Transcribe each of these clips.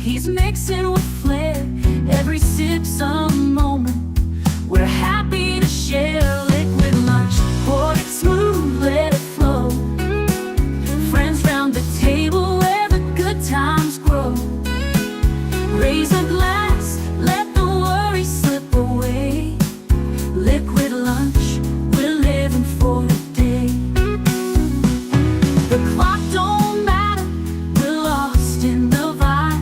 He's mixing with flair. Every sip's a moment. We're happy to share liquid lunch. Pour it smooth, let it flow. Friends round the table where the good times grow. Raise a glass, let the worries slip away. Liquid lunch, we're living for a day. The clock don't matter, we're lost in the vibe.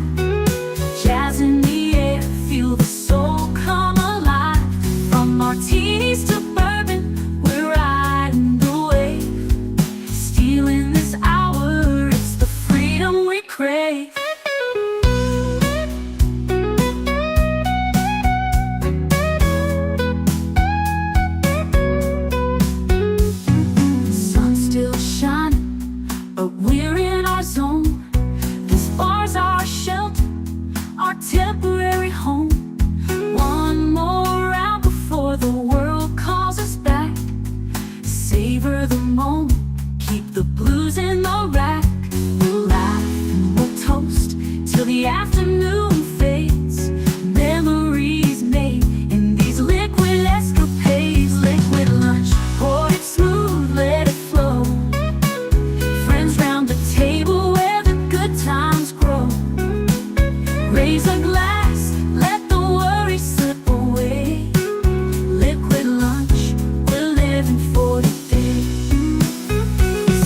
Jazz in the air, feel the soul come alive. From martinis to bourbon, we're riding the wave. Stealing this hour, it's the freedom we crave. Sun's still shining, but we're in our zone. This bar's our shelter, our temporary home. One more round before the world calls us back. Savor the moment, keep the blues in the rack. We'll laugh and we'll toast till the afternoon fades. Memories made in these liquid escapades. Liquid lunch, pour it smooth, let it flow. Friends round the table where the good times grow. Raise a glass, let the worries slip away. Liquid lunch, we're living for today.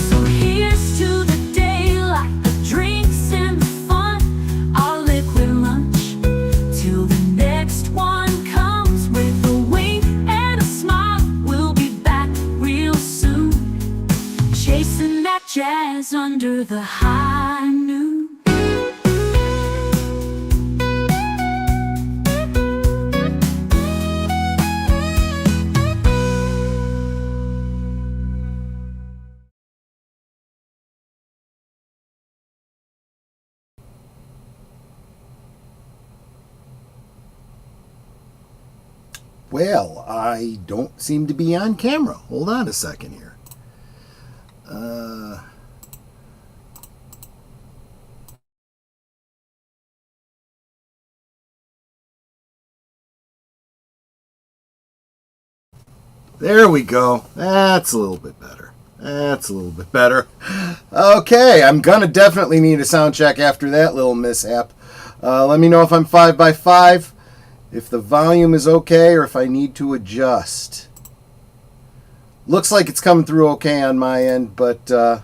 So here's to the daylight, the drinks and the fun. Our liquid lunch, till the next one comes. With a wink and a smile, we'll be back real soon. Chasing that jazz under the high noon. Well, I don't seem to be on camera. Hold on a second here. There we go. That's a little bit better. That's a little bit better. Okay, I'm gonna definitely need a sound check after that little mishap. Let me know if I'm 5x5, if the volume is okay, or if I need to adjust. Looks like it's coming through okay on my end, but I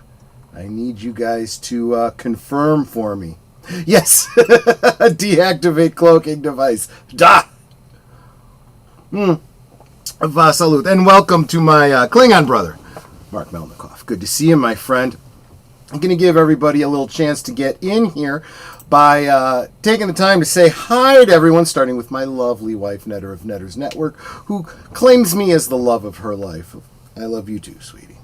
need you guys to confirm for me. Yes! Deactivate cloaking device. Da! Salute. And welcome to my Klingon brother, Mark Melnikoff. Good to see you, my friend. I'm going to give everybody a little chance to get in here by taking the time to say hi to everyone, starting with my lovely wife, Netter of Netters Network, who claims me as the love of her life. I love you too, sweetie.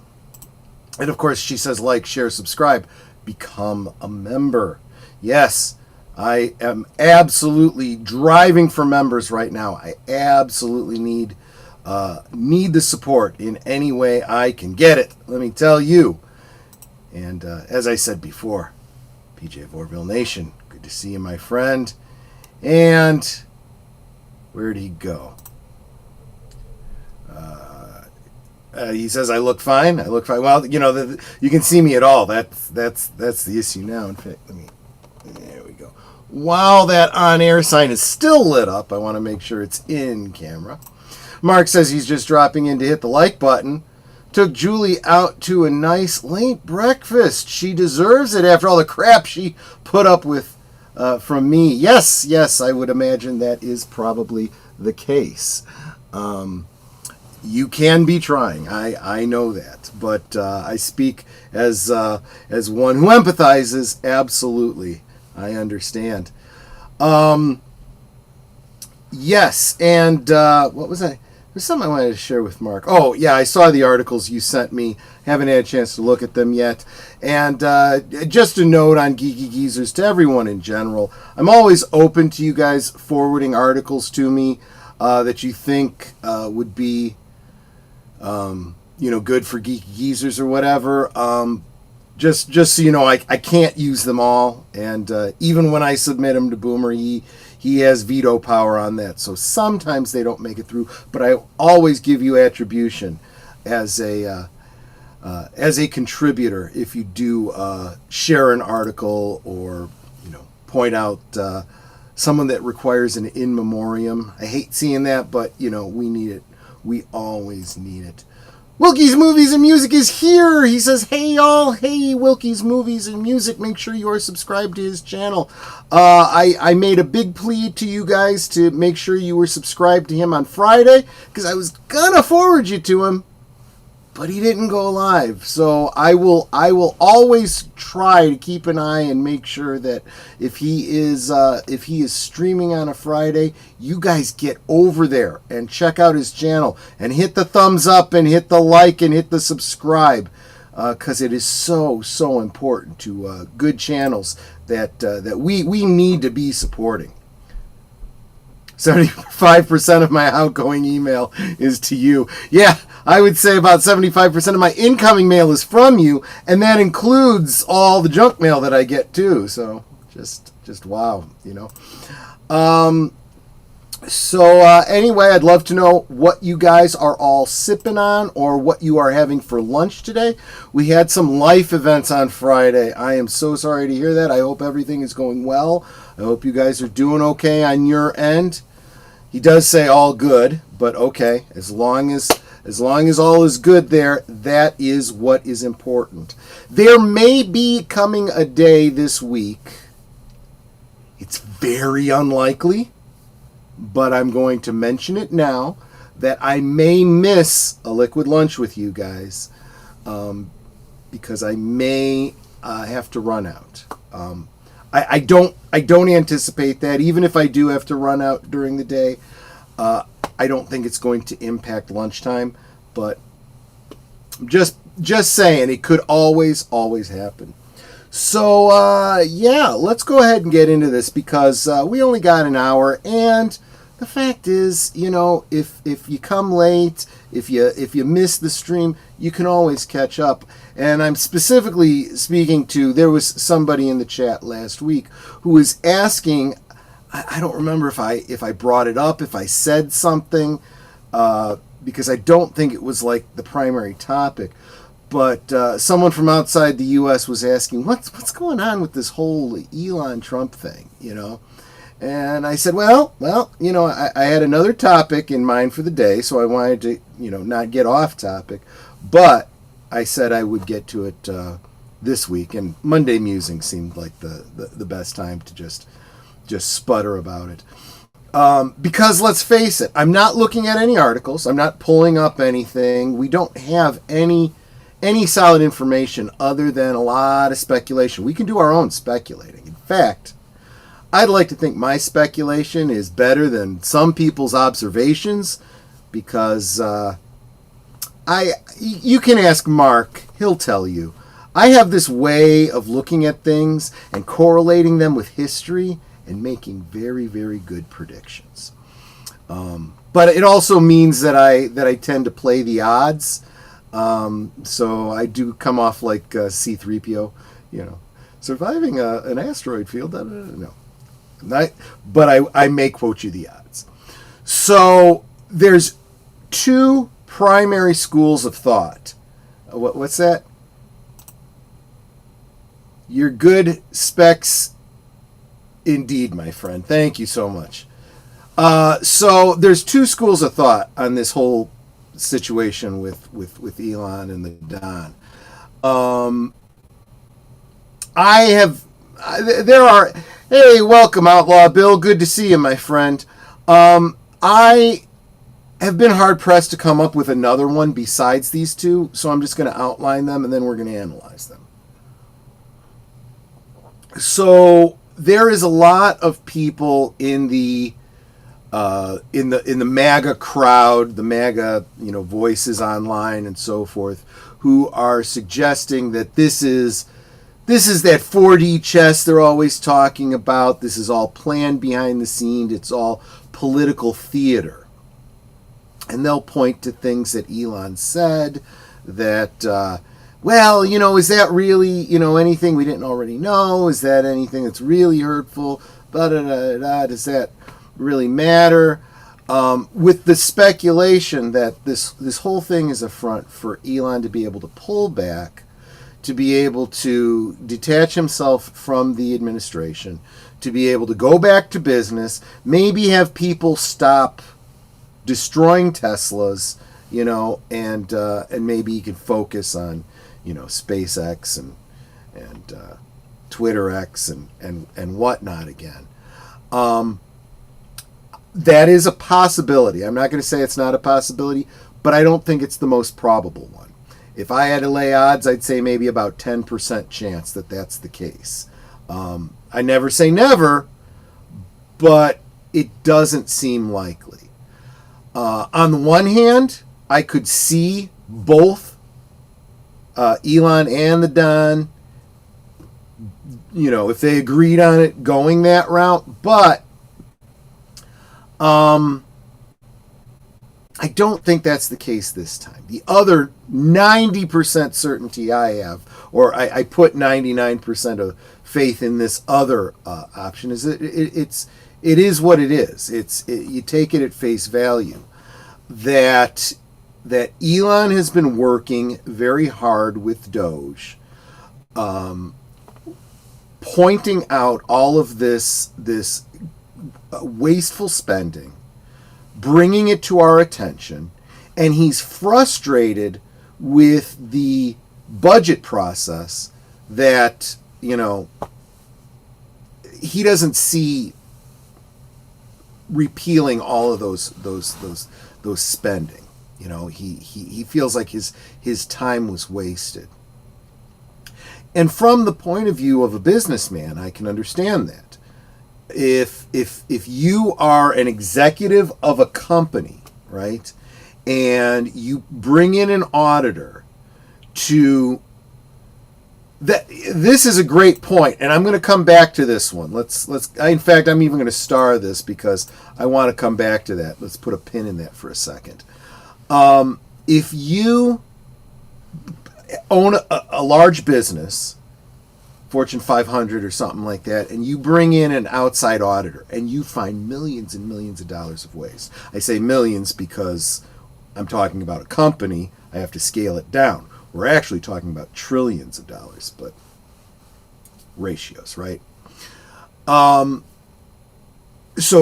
And of course, she says like, share, subscribe, become a member. Yes, I am absolutely driving for members right now. I absolutely need the support in any way I can get it. Let me tell you. And as I said before, PJ of Orville Nation, good to see you, my friend. And where'd he go? He says I look fine. I look fine. Well, you know, you can see me at all. That's the issue now. In fact, there we go. While that on-air sign is still lit up, I want to make sure it's in camera. Mark says he's just dropping in to hit the like button. Took Julie out to a nice late breakfast. She deserves it after all the crap she put up with from me. Yes, I would imagine that is probably the case. You can be trying. I know that, but I speak as one who empathizes. Absolutely, I understand. Yes, and what was I? There's something I wanted to share with Mark. Oh, yeah, I saw the articles you sent me. Haven't had a chance to look at them yet. And just a note on Geeky Geezers to everyone in general. I'm always open to you guys forwarding articles to me that you think would be, good for Geeky Geezers or whatever. just so you know, I can't use them all, and even when I submit them to Boomer, he has veto power on that. So sometimes they don't make it through, but I always give you attribution as a contributor if you do share an article or point out someone that requires an in memoriam. I hate seeing that, but we need it. We always need it. Wilkie's Movies and Music is here. He says, hey y'all, hey Wilkie's Movies and Music, make sure you are subscribed to his channel. I made a big plea to you guys to make sure you were subscribed to him on Friday, because I was gonna forward you to him, but he didn't go live. So I will always try to keep an eye and make sure that if he is streaming on a Friday, you guys get over there and check out his channel and hit the thumbs up and hit the like and hit the subscribe, because it is so important to good channels that we need to be supporting. 75% of my outgoing email is to you. Yeah, I would say about 75% of my incoming mail is from you, and that includes all the junk mail that I get too. So just wow, anyway, I'd love to know what you guys are all sipping on or what you are having for lunch today. We had some life events on Friday. I am so sorry to hear that. I hope everything is going well. I hope you guys are doing okay on your end. He does say all good, but okay, as long as all is good there, that is what is important. There may be coming a day this week. It's very unlikely, but I'm going to mention it now, that I may miss a liquid lunch with you guys, because I may have to run out. I don't anticipate that. Even if I do have to run out during the day, I don't think it's going to impact lunchtime. But just saying, it could always happen. So yeah, let's go ahead and get into this, because we only got an hour, and the fact is, if you come late, if you miss the stream, you can always catch up. And I'm specifically speaking to, there was somebody in the chat last week who was asking, I don't remember if I brought it up, if I said something, because I don't think it was like the primary topic, but someone from outside the U.S. was asking, what's going on with this whole Elon Trump thing, And I said, well, I had another topic in mind for the day, so I wanted to, not get off topic, but I said I would get to it this week, and Monday Musings seemed like the best time to just sputter about it. Because let's face it, I'm not looking at any articles, I'm not pulling up anything, we don't have any solid information other than a lot of speculation. We can do our own speculating. In fact, I'd like to think my speculation is better than some people's observations, because you can ask Mark, he'll tell you. I have this way of looking at things and correlating them with history and making very, very good predictions. But it also means that I tend to play the odds. So I do come off like C-3PO, surviving an asteroid field. No. But I may quote you the odds. So there's two primary schools of thought. What's that? You're good specs indeed, my friend. Thank you so much. So there's two schools of thought on this whole situation with Elon and the Don. Hey, welcome, Outlaw Bill. Good to see you, my friend. I have been hard-pressed to come up with another one besides these two, so I'm just going to outline them, and then we're going to analyze them. So there is a lot of people in the MAGA crowd, the MAGA voices online and so forth, who are suggesting that this is that 4D chess they're always talking about. This is all planned behind the scenes. It's all political theater. And they'll point to things that Elon said, that well, is that really, anything we didn't already know? Is that anything that's really hurtful? Does that really matter? With the speculation that this whole thing is a front for Elon to be able to pull back, to be able to detach himself from the administration, to be able to go back to business, maybe have people stop destroying Teslas, and maybe he can focus on, SpaceX and Twitter X and whatnot again. That is a possibility. I'm not going to say it's not a possibility, but I don't think it's the most probable one. If I had to lay odds, I'd say maybe about 10% chance that that's the case. I never say never, but it doesn't seem likely. On the one hand, I could see both Elon and the Don, if they agreed on it, going that route, but I don't think that's the case this time. The other 90% certainty I have, or I put 99% of faith in this other option, is it is what it is. You take it at face value that Elon has been working very hard with Doge, pointing out all of this wasteful spending, bringing it to our attention, and he's frustrated with the budget process that he doesn't see repealing all of those spending. He feels like his time was wasted. And from the point of view of a businessman, I can understand that. If you are an executive of a company, right, and you bring in an auditor to that, this is a great point, and I'm going to come back to this one. In fact, I'm even going to star this because I want to come back to that. Let's put a pin in that for a second. If you own a large business, Fortune 500 or something like that, and you bring in an outside auditor and you find millions and millions of dollars of waste. I say millions because I'm talking about a company. I have to scale it down. We're actually talking about trillions of dollars, but ratios, right? So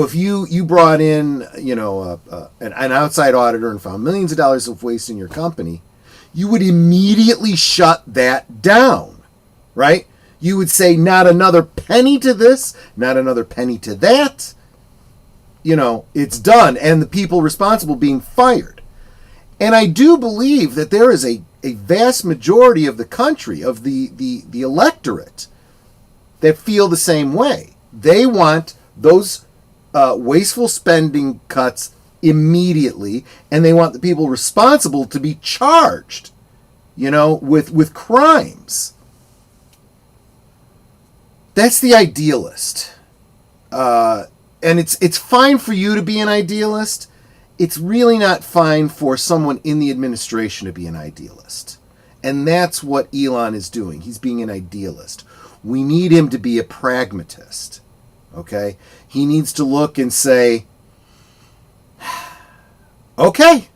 if you brought in, an outside auditor and found millions of dollars of waste in your company, you would immediately shut that down, right? You would say, not another penny to this, not another penny to that. It's done, and the people responsible being fired. And I do believe that there is a vast majority of the country, of the electorate, that feel the same way. They want those wasteful spending cuts immediately, and they want the people responsible to be charged, with crimes. That's the idealist. And it's fine for you to be an idealist. It's really not fine for someone in the administration to be an idealist. And that's what Elon is doing. He's being an idealist. We need him to be a pragmatist. Okay? He needs to look and say, okay,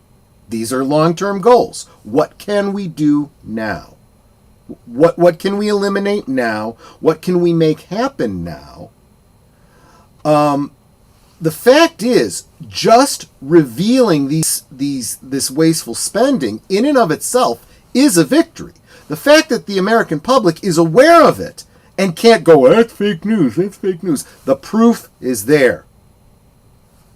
these are long-term goals. What can we do now? What can we eliminate now? What can we make happen now? The fact is, just revealing this wasteful spending in and of itself is a victory. The fact that the American public is aware of it and can't go, that's fake news, that's fake news. The proof is there.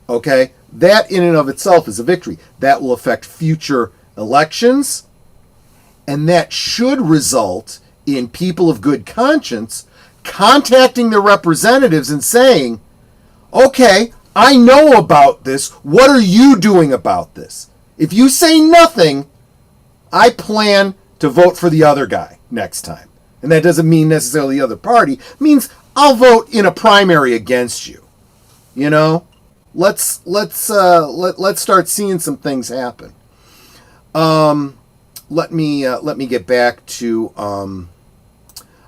Okay? That in and of itself is a victory. That will affect future elections, and that should result in people of good conscience contacting their representatives and saying, okay, I know about this. What are you doing about this? If you say nothing, I plan to vote for the other guy next time. And that doesn't mean necessarily the other party. It means I'll vote in a primary against you. Let's start seeing some things happen. let me get back to.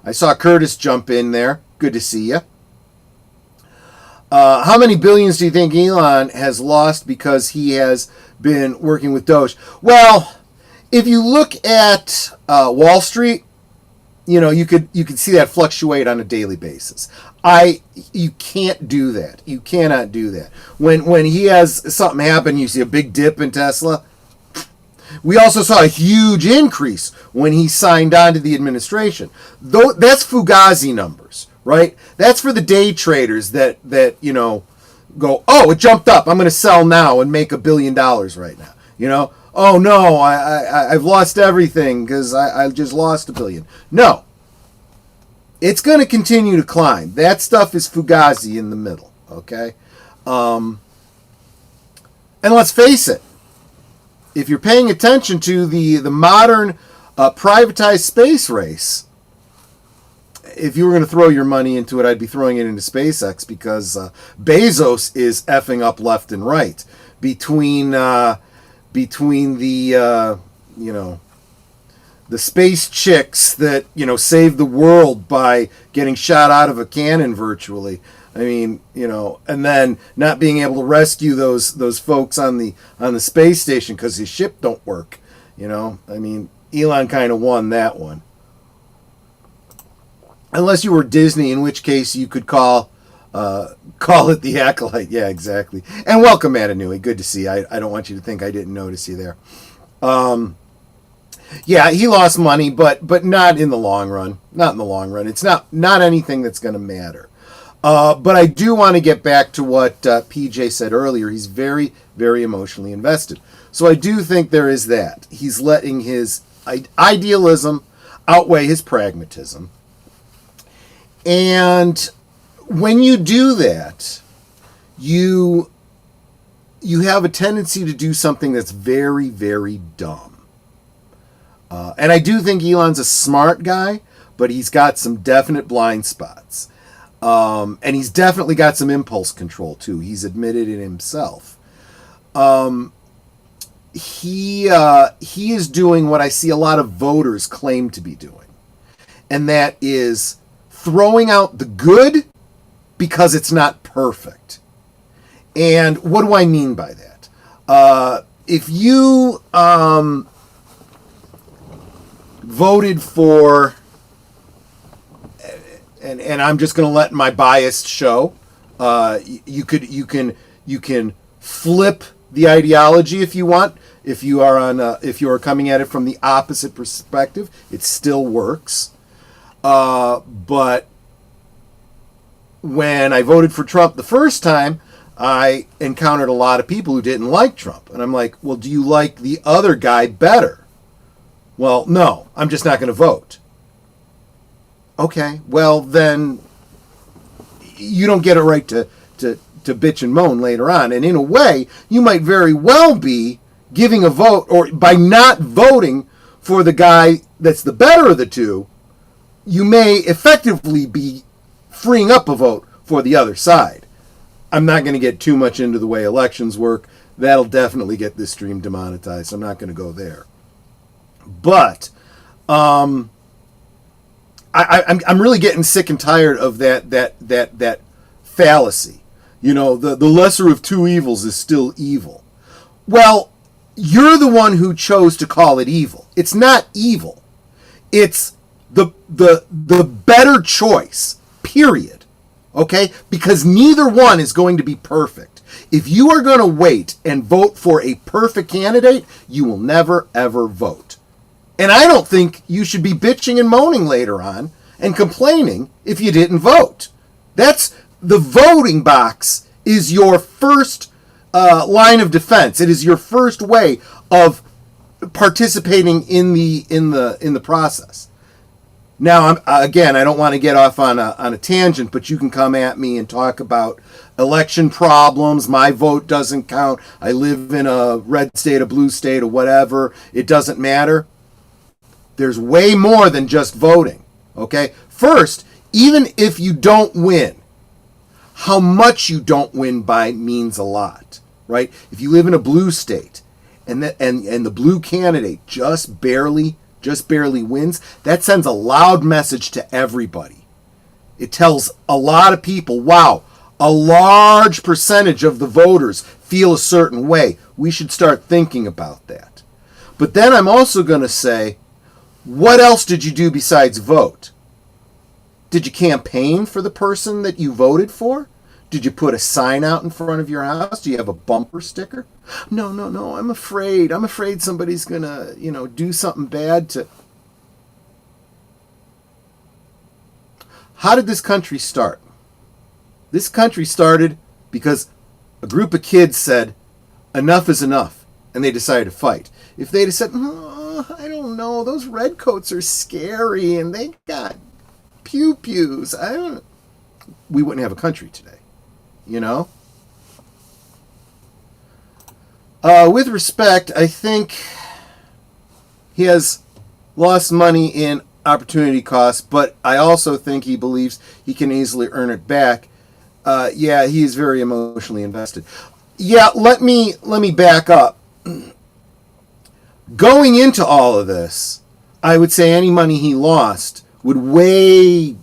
I saw Curtis jump in there. Good to see you. How many billions do you think Elon has lost because he has been working with Doge? Well, if you look at Wall Street, you could see that fluctuate on a daily basis. You can't do that. You cannot do that. When he has something happen, you see a big dip in Tesla. We also saw a huge increase when he signed on to the administration. Though that's Fugazi numbers, right? That's for the day traders that go, oh, it jumped up. I'm going to sell now and make $1 billion right now. Oh no, I've lost everything because I just lost $1 billion. No, it's going to continue to climb. That stuff is Fugazi in the middle. Okay, and let's face it. If you're paying attention to the modern privatized space race, if you were going to throw your money into it, I'd be throwing it into SpaceX because Bezos is effing up left and right between the space chicks that saved the world by getting shot out of a cannon virtually. I mean, and then not being able to rescue those folks on the space station because his ship don't work. I mean, Elon kind of won that one. Unless you were Disney, in which case you could call it the Acolyte. Yeah, exactly. And welcome, Matanui. Good to see you. I don't want you to think I didn't notice you there. Yeah, he lost money, but not in the long run. Not in the long run. It's not anything that's going to matter. But I do want to get back to what PJ said earlier. He's very, very emotionally invested. So I do think there is that. He's letting his idealism outweigh his pragmatism. And when you do that, you have a tendency to do something that's very, very dumb. And I do think Elon's a smart guy, but he's got some definite blind spots. And he's definitely got some impulse control too. He's admitted it himself. He is doing what I see a lot of voters claim to be doing, and that is throwing out the good because it's not perfect. And what do I mean by that? If you voted for, and I'm just going to let my bias show. You can flip the ideology if you want. If you are coming at it from the opposite perspective, it still works. But when I voted for Trump the first time, I encountered a lot of people who didn't like Trump, and I'm like, well, do you like the other guy better? Well, no, I'm just not going to vote. Okay, well then you don't get a right to bitch and moan later on. And in a way, you might very well be giving a vote, or by not voting for the guy that's the better of the two, you may effectively be freeing up a vote for the other side. I'm not going to get too much into the way elections work. That'll definitely get this stream demonetized. I'm not going to go there. But I'm really getting sick and tired of that fallacy. The lesser of two evils is still evil. Well, you're the one who chose to call it evil. It's not evil. It's the better choice, period. Okay? Because neither one is going to be perfect. If you are going to wait and vote for a perfect candidate, you will never, ever vote. And I don't think you should be bitching and moaning later on and complaining if you didn't vote. That's the voting box is your first line of defense. It is your first way of participating in the process. Now, I don't want to get off on a tangent, but you can come at me and talk about election problems. My vote doesn't count. I live in a red state, a blue state, or whatever. It doesn't matter. There's way more than just voting, okay? First, even if you don't win, how much you don't win by means a lot, right? If you live in a blue state and the blue candidate just barely wins, that sends a loud message to everybody. It tells a lot of people, wow, a large percentage of the voters feel a certain way. We should start thinking about that. But then I'm also going to say, what else did you do besides vote? Did you campaign for the person that you voted for? Did you put a sign out in front of your house? Do you have a bumper sticker? No, I'm afraid. I'm afraid somebody's going to, do something bad to... How did this country start? This country started because a group of kids said, enough is enough, and they decided to fight. If they'd have said, I don't know, those redcoats are scary, and they got pew-pews, we wouldn't have a country today, With respect, I think he has lost money in opportunity costs, but I also think he believes he can easily earn it back. He is very emotionally invested. Let me back up. Going into all of this, I would say any money he lost would way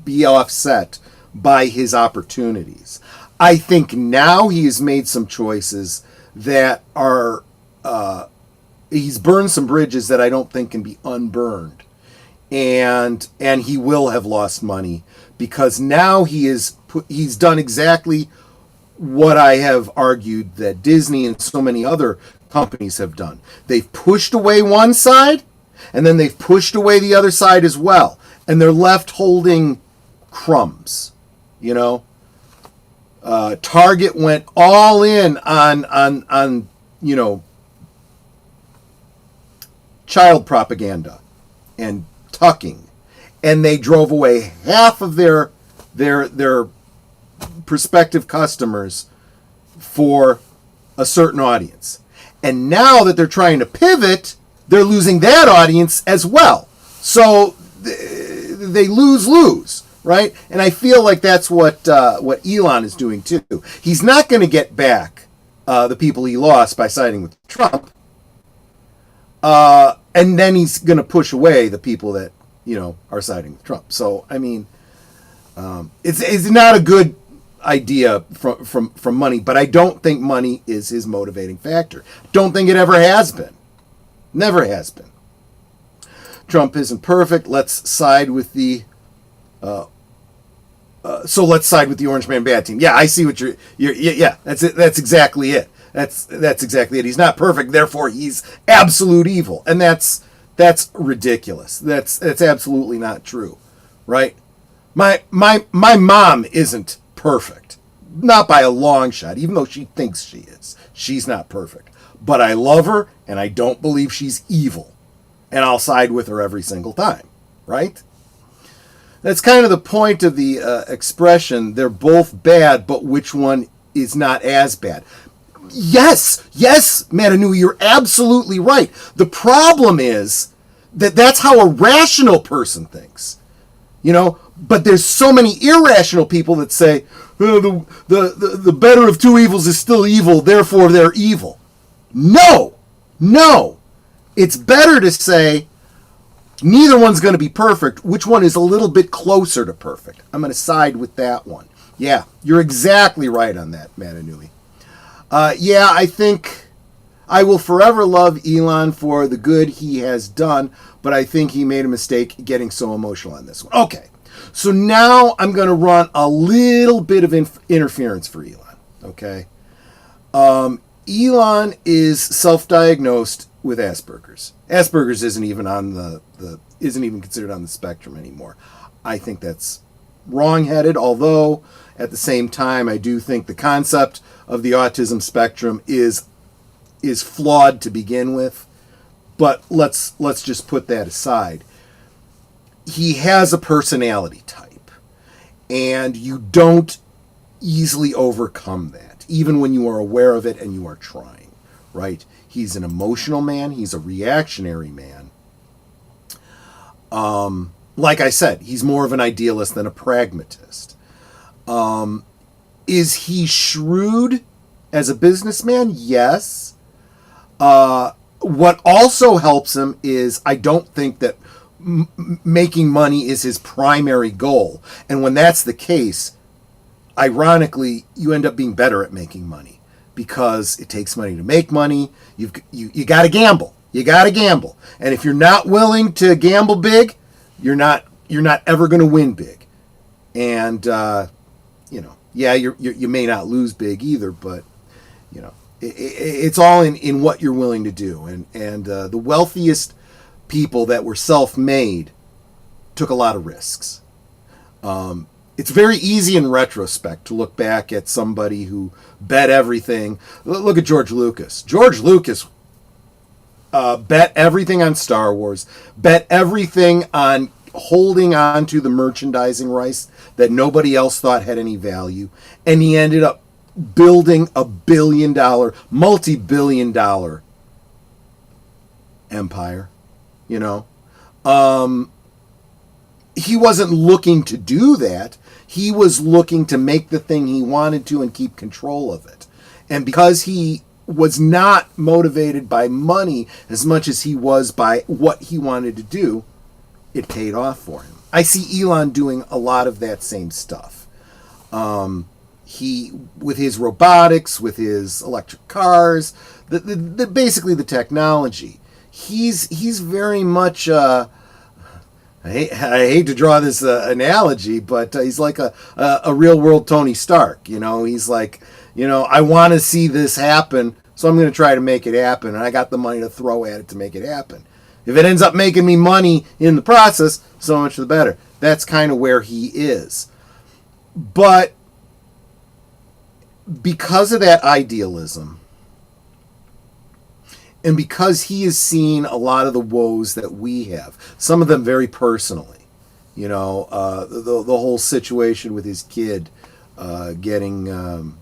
be offset by his opportunities. I think now he has made some choices that are, he's burned some bridges that I don't think can be unburned. And he will have lost money because now he's done exactly what I have argued that Disney and so many other companies have done. They've pushed away one side, and then they've pushed away the other side as well, and they're left holding crumbs. Target went all in on child propaganda and tucking, and they drove away half of their prospective customers for a certain audience. And now that they're trying to pivot, they're losing that audience as well. So they lose, right? And I feel like that's what Elon is doing too. He's not going to get back the people he lost by siding with Trump. And then he's going to push away the people that, are siding with Trump. So, I mean, it's not a good idea from money, but I don't think money is his motivating factor. Don't think it ever has been. Never has been. Trump isn't perfect. Let's side with the let's side with the Orange Man Bad team. Yeah, I see what you're that's it. That's exactly it. That's exactly it. He's not perfect, therefore he's absolute evil. And that's ridiculous. That's absolutely not true. Right? My mom isn't perfect. Not by a long shot, even though she thinks she is. She's not perfect. But I love her, and I don't believe she's evil. And I'll side with her every single time. Right? That's kind of the point of the expression, they're both bad, but which one is not as bad? Yes, Matanui, you're absolutely right. The problem is that that's how a rational person thinks. But there's so many irrational people that say, the better of two evils is still evil, therefore they're evil. No. It's better to say, neither one's going to be perfect. Which one is a little bit closer to perfect? I'm going to side with that one. Yeah, you're exactly right on that, Matanui. I think I will forever love Elon for the good he has done, but I think he made a mistake getting so emotional on this one. Okay, so now I'm going to run a little bit of interference for Elon. Okay, Elon is self-diagnosed with Asperger's. Asperger's isn't even on isn't even considered on the spectrum anymore. I think that's wrong-headed, although at the same time I do think the concept of the autism spectrum is flawed to begin with. But let's just put that aside. He has a personality type, and you don't easily overcome that, even when you are aware of it and you are trying, right? He's an emotional man. He's a reactionary man. Like I said, he's more of an idealist than a pragmatist. Is he shrewd as a businessman? Yes. What also helps him is I don't think that making money is his primary goal. And when that's the case, ironically, you end up being better at making money because it takes money to make money. You got to gamble. You got to gamble. And if you're not willing to gamble big, you're not ever going to win big. And you may not lose big either, but it's all in what you're willing to do. And the wealthiest people that were self-made took a lot of risks. It's very easy in retrospect to look back at somebody who bet everything. Look at George Lucas. George Lucas bet everything on Star Wars, bet everything on holding on to the merchandising rights that nobody else thought had any value, and he ended up building a multi-billion-dollar empire. He wasn't looking to do that. He was looking to make the thing he wanted to and keep control of it. And because he was not motivated by money as much as he was by what he wanted to do, it paid off for him. I see Elon doing a lot of that same stuff. He, with his robotics, with his electric cars, basically the technology, he's very much. I hate to draw this analogy, but he's like a real world Tony Stark. He's like, I want to see this happen, so I'm going to try to make it happen, and I got the money to throw at it to make it happen. If it ends up making me money in the process, so much the better. That's kind of where he is. But because of that idealism, and because he has seen a lot of the woes that we have, some of them very personally, the whole situation with his kid getting,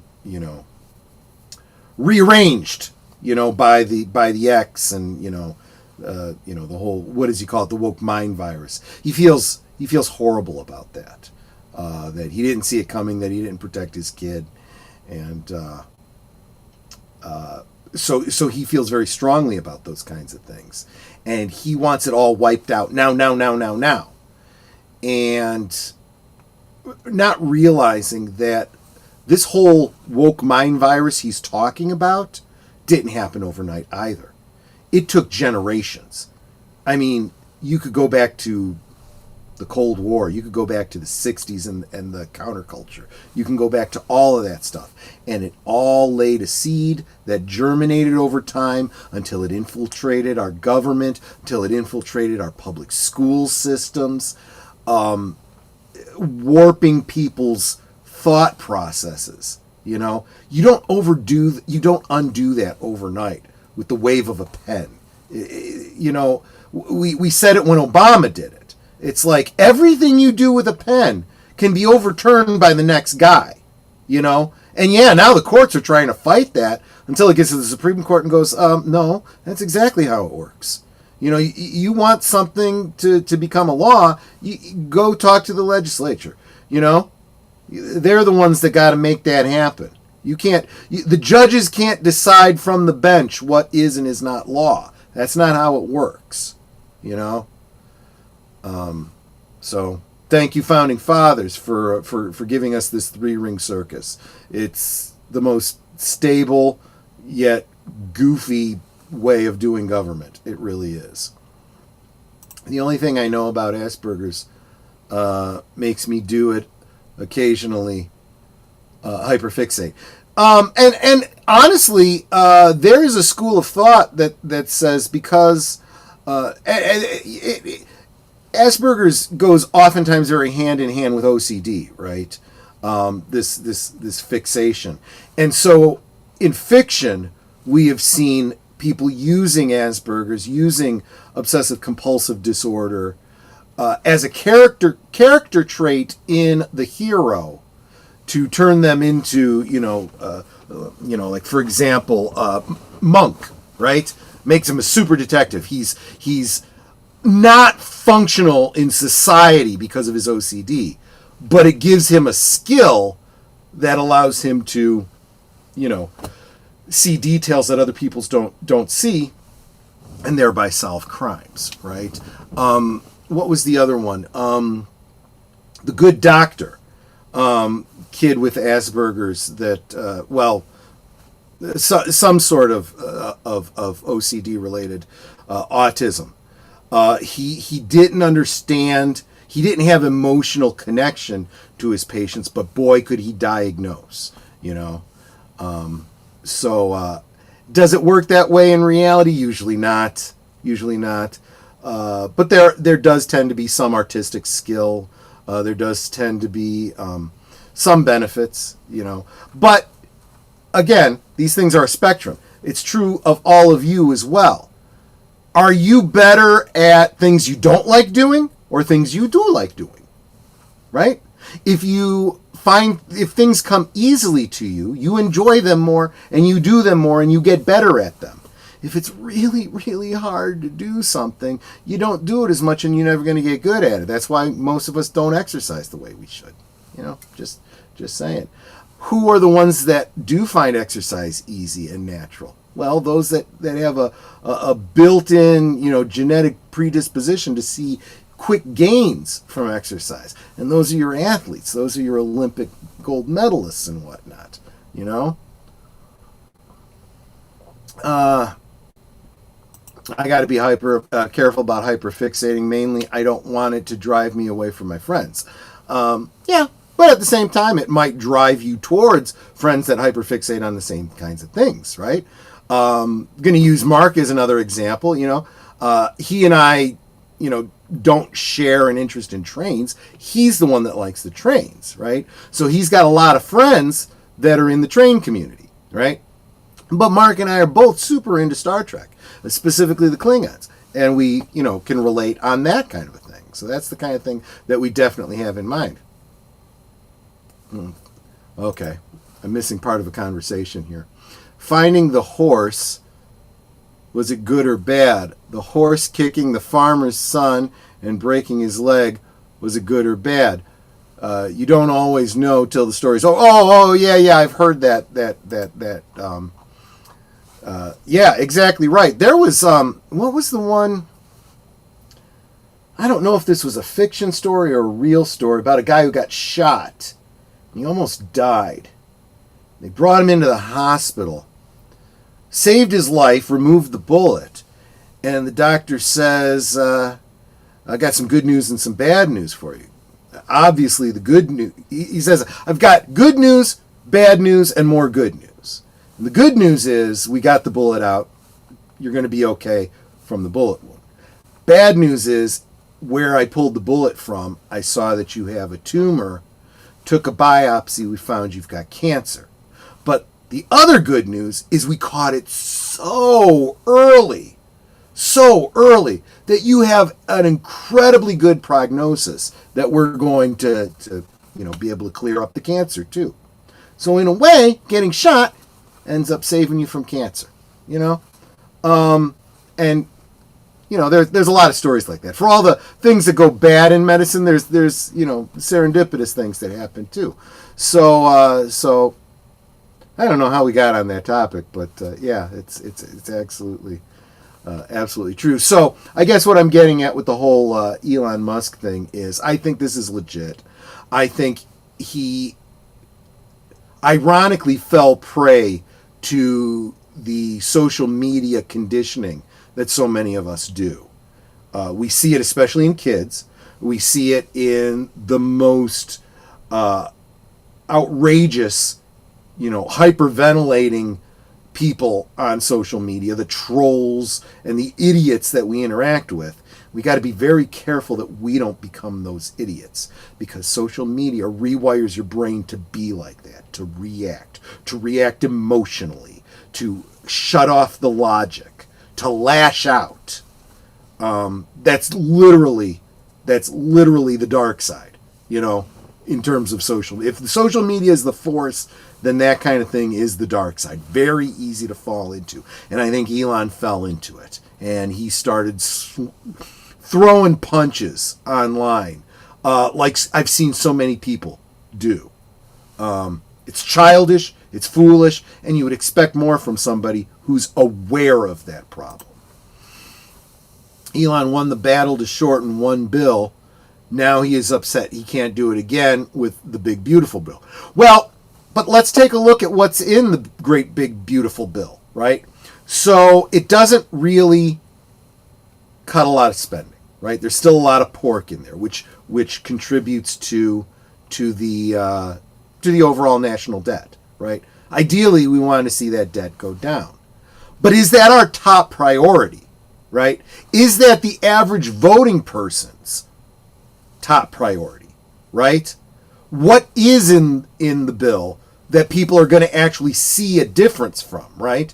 rearranged, by the ex, and the whole, what does he call it, the woke mind virus. He feels horrible about that. That he didn't see it coming, that he didn't protect his kid, and so he feels very strongly about those kinds of things, and he wants it all wiped out now, and not realizing that this whole woke mind virus he's talking about didn't happen overnight either. It took generations. I mean, you could go back to the Cold War. You could go back to the 60s and the counterculture. You can go back to all of that stuff. And it all laid a seed that germinated over time until it infiltrated our government, until it infiltrated our public school systems, warping people's thought processes. You don't undo that overnight with the wave of a pen. We said it when Obama did it. It's like everything you do with a pen can be overturned by the next guy, And now the courts are trying to fight that until it gets to the Supreme Court and goes, no, that's exactly how it works. You want something to become a law, you go talk to the legislature. They're the ones that got to make that happen. The judges can't decide from the bench what is and is not law. That's not how it works, So thank you, Founding Fathers, for giving us this 3-ring circus. It's the most stable yet goofy way of doing government. It really is. The only thing I know about Asperger's makes me do it occasionally, hyperfixate. And honestly, there is a school of thought that says because Asperger's goes oftentimes very hand in hand with OCD, right? This fixation. And so in fiction, we have seen people using Asperger's, using obsessive compulsive disorder as a character trait in the hero to turn them into, like, for example, Monk, right? Makes him a super detective. He's not functional in society because of his OCD, but it gives him a skill that allows him to, see details that other people's don't see, and thereby solve crimes, right? What was the other one? The Good Doctor, kid with Asperger's that, some sort of OCD related autism. He didn't understand. He didn't have emotional connection to his patients, but boy, could he diagnose. Does it work that way in reality? Usually not. But there does tend to be some artistic skill. There does tend to be some benefits, But again, these things are a spectrum. It's true of all of you as well. Are you better at things you don't like doing or things you do like doing? Right? If things come easily to you, you enjoy them more and you do them more and you get better at them. If it's really, really hard to do something, you don't do it as much and you're never going to get good at it. That's why most of us don't exercise the way we should. Just saying. Who are the ones that do find exercise easy and natural? Well, those that have a built-in, genetic predisposition to see quick gains from exercise. And those are your athletes. Those are your Olympic gold medalists and whatnot, I got to be careful about hyperfixating. Mainly, I don't want it to drive me away from my friends. But at the same time, it might drive you towards friends that hyperfixate on the same kinds of things, right? Going to use Mark as another example. He and I, don't share an interest in trains. He's the one that likes the trains, right? So he's got a lot of friends that are in the train community, right? But Mark and I are both super into Star Trek, specifically the Klingons. And we, can relate on that kind of a thing. So that's the kind of thing that we definitely have in mind. Okay, I'm missing part of a conversation here. Finding the horse, was it good or bad? The horse kicking the farmer's son and breaking his leg, was it good or bad? You don't always know till the story's yeah, I've heard that. Yeah, exactly right. There was what was the one? I don't know if this was a fiction story or a real story about a guy who got shot. He almost died. They brought him into the hospital, saved his life, removed the bullet, and the doctor says, I got some good news and some bad news for you. Obviously, the good news, he says, I've got good news, bad news, and more good news. And the good news is we got the bullet out. You're going to be okay from the bullet wound. Bad news is where I pulled the bullet from, I saw that you have a tumor. Took a biopsy, we found you've got cancer. But the other good news is we caught it so early, that you have an incredibly good prognosis that we're going to be able to clear up the cancer too. So in a way, getting shot ends up saving you from cancer, and there's a lot of stories like that. For all the things that go bad in medicine, there's serendipitous things that happen too. So I don't know how we got on that topic, but yeah, it's absolutely true. So I guess what I'm getting at with the whole Elon Musk thing is, I think this is legit. I think he ironically fell prey to the social media conditioning that so many of us do. We see it especially in kids. We see it in the most outrageous, hyperventilating people on social media, the trolls and the idiots that we interact with. We got to be very careful that we don't become those idiots, because social media rewires your brain to be like that, to react emotionally, to shut off the logic, to lash out. That's literally the dark side, in terms of social. If the social media is the force, then that kind of thing is the dark side. Very easy to fall into. And I think Elon fell into it. And he started throwing punches online, like I've seen so many people do. It's childish. It's foolish, and you would expect more from somebody who's aware of that problem. Elon won the battle to shorten one bill. Now he is upset he can't do it again with the big, beautiful bill. Well, but let's take a look at what's in the great, big, beautiful bill, right? So it doesn't really cut a lot of spending, right? There's still a lot of pork in there, which contributes to the overall national debt, right? Ideally, we want to see that debt go down. But is that our top priority, right? Is that the average voting person's top priority, right? What is in the bill that people are going to actually see a difference from, right?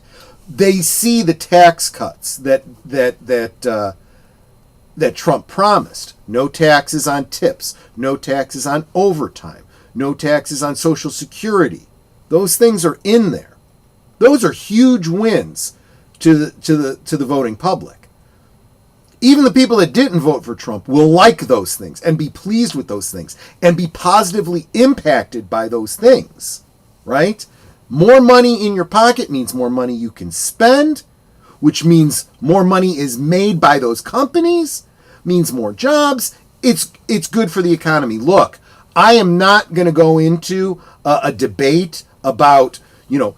They see the tax cuts that Trump promised. No taxes on tips, no taxes on overtime, no taxes on Social Security. Those things are in there. Those are huge wins to the voting public. Even the people that didn't vote for Trump will like those things and be pleased with those things and be positively impacted by those things, right? More money in your pocket means more money you can spend, which means more money is made by those companies, means more jobs. It's good for the economy. Look, I am not going to go into a debate about,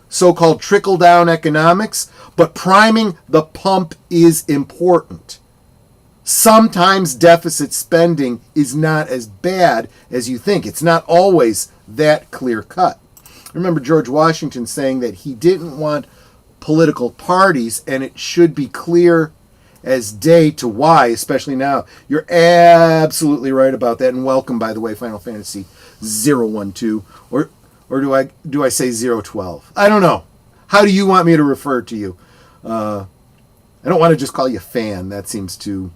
so-called trickle-down economics, but priming the pump is important. Sometimes deficit spending is not as bad as you think. It's not always that clear-cut. I remember George Washington saying that he didn't want political parties, and it should be clear as day to why, especially now. You're absolutely right about that, and welcome, by the way, Final Fantasy 012, or do I say 012? I don't know. How do you want me to refer to you? I don't want to just call you fan. That seems too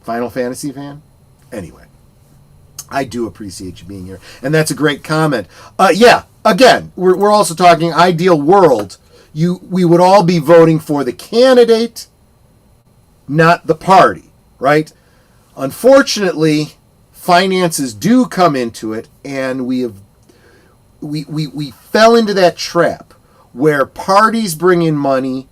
Final Fantasy fan? Anyway, I do appreciate you being here, and that's a great comment. Yeah, again, we're also talking ideal world. We would all be voting for the candidate, not the party, right? Unfortunately, finances do come into it, and we fell into that trap where parties bring in money,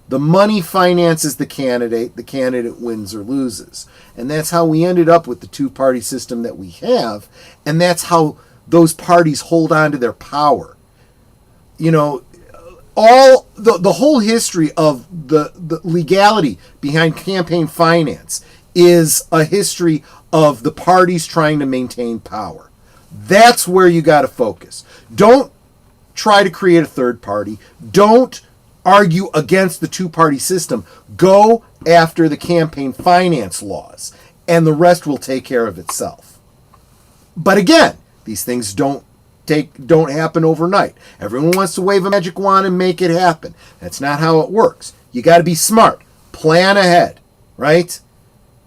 the money finances the candidate wins or loses. And that's how we ended up with the two-party system that we have, and that's how those parties hold on to their power. All the whole history of the legality behind campaign finance is a history of the parties trying to maintain power. That's where you got to focus. Don't try to create a third party. Don't argue against the two-party system. Go after the campaign finance laws, and the rest will take care of itself. But again, these things don't happen overnight. Everyone wants to wave a magic wand and make it happen. That's not how it works. You got to be smart. Plan ahead, right?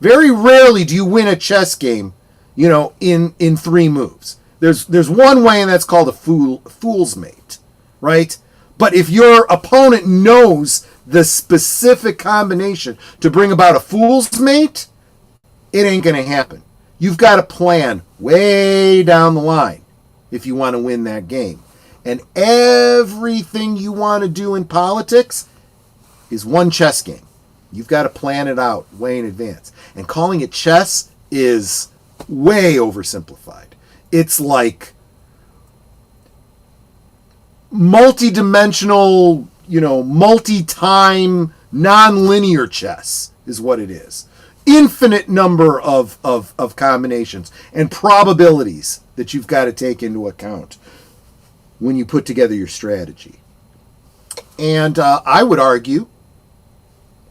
Very rarely do you win a chess game, in 3 moves. There's one way, and that's called a fool's mate, right? But if your opponent knows the specific combination to bring about a fool's mate, it ain't going to happen. You've got to plan way down the line if you want to win that game. And everything you want to do in politics is one chess game. You've got to plan it out way in advance. And calling it chess is way oversimplified. It's like multi-dimensional, multi-time, non-linear chess is what it is. Infinite number of combinations and probabilities that you've got to take into account when you put together your strategy. And I would argue,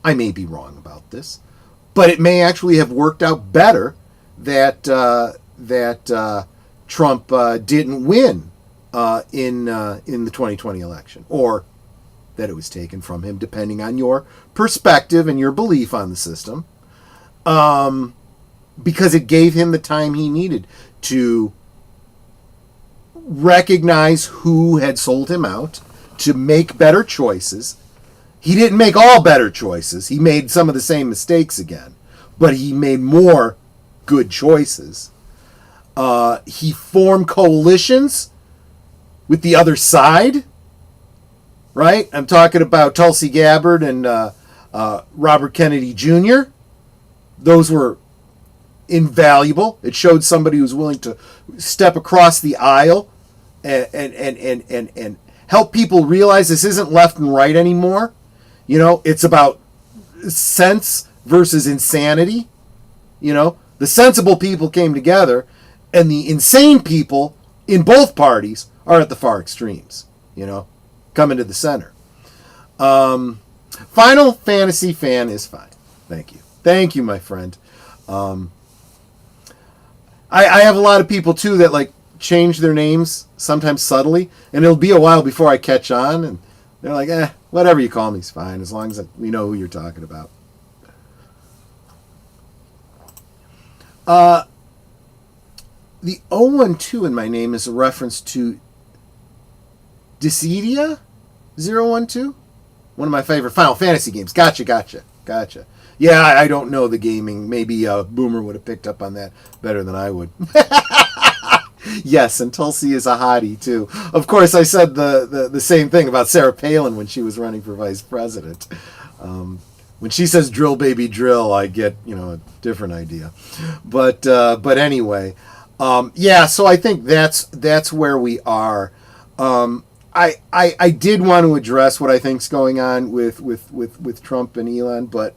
I may be wrong about this, but it may actually have worked out better that Trump didn't win in the 2020 election, or that it was taken from him, depending on your perspective and your belief on the system, because it gave him the time he needed to recognize who had sold him out, to make better choices. He didn't make all better choices. He made some of the same mistakes again, but he made more good choices. He formed coalitions with the other side, right? I'm talking about Tulsi Gabbard and Robert Kennedy Jr. Those were invaluable. It showed somebody who's willing to step across the aisle and help people realize this isn't left and right anymore. You know, it's about sense versus insanity. You know, the sensible people came together, and the insane people in both parties are at the far extremes, you know, coming to the center. Final Fantasy fan is fine. Thank you. Thank you, my friend. I have a lot of people, too, that, like, change their names, sometimes subtly, and it'll be a while before I catch on, and they're like, whatever you call me is fine, as long as we know who you're talking about. The 012 in my name is a reference to Dissidia 012? One of my favorite Final Fantasy games. Gotcha. Yeah, I don't know the gaming. Maybe Boomer would have picked up on that better than I would. Yes, and Tulsi is a hottie, too. Of course, I said the same thing about Sarah Palin when she was running for vice president. When she says drill, baby, drill, I get, a different idea. But anyway, yeah, so I think that's where we are. I did want to address what I think's going on with Trump and Elon, but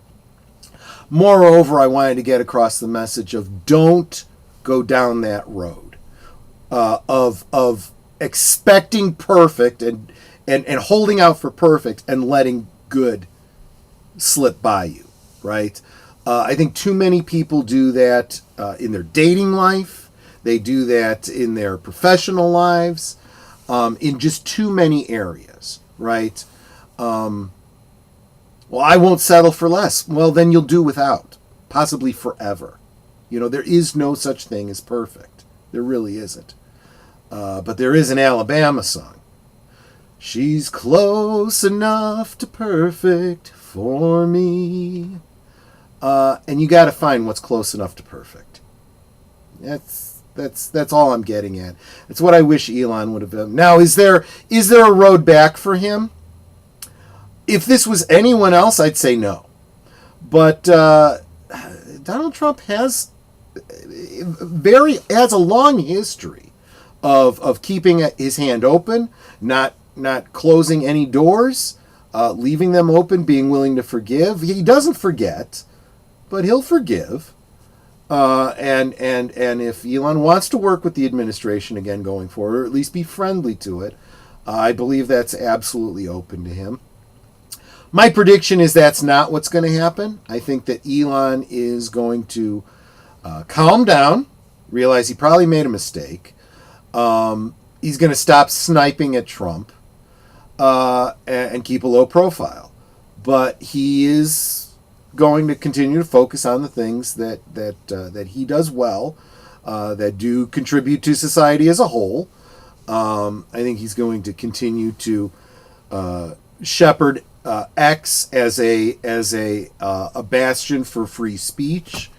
moreover, I wanted to get across the message of don't go down that road of expecting perfect and holding out for perfect and letting good slip by you, right? I think too many people do that in their dating life. They do that in their professional lives, in just too many areas, right? Well, I won't settle for less. Well, then you'll do without, possibly forever. There is no such thing as perfect. There really isn't. But there is an Alabama song. She's close enough to perfect for me. And you got to find what's close enough to perfect. That's all I'm getting at. It's what I wish Elon would have done. Now, is there a road back for him? If this was anyone else, I'd say no. But Donald Trump has a long history of keeping his hand open, not closing any doors, leaving them open, being willing to forgive. He doesn't forget, but he'll forgive. And if Elon wants to work with the administration again going forward, or at least be friendly to it, I believe that's absolutely open to him. My prediction is that's not what's going to happen. I think that Elon is going to calm down, realize he probably made a mistake. He's going to stop sniping at Trump and keep a low profile. But he is going to continue to focus on the things that he does well, that do contribute to society as a whole. I think he's going to continue to shepherd X as a bastion for free speech.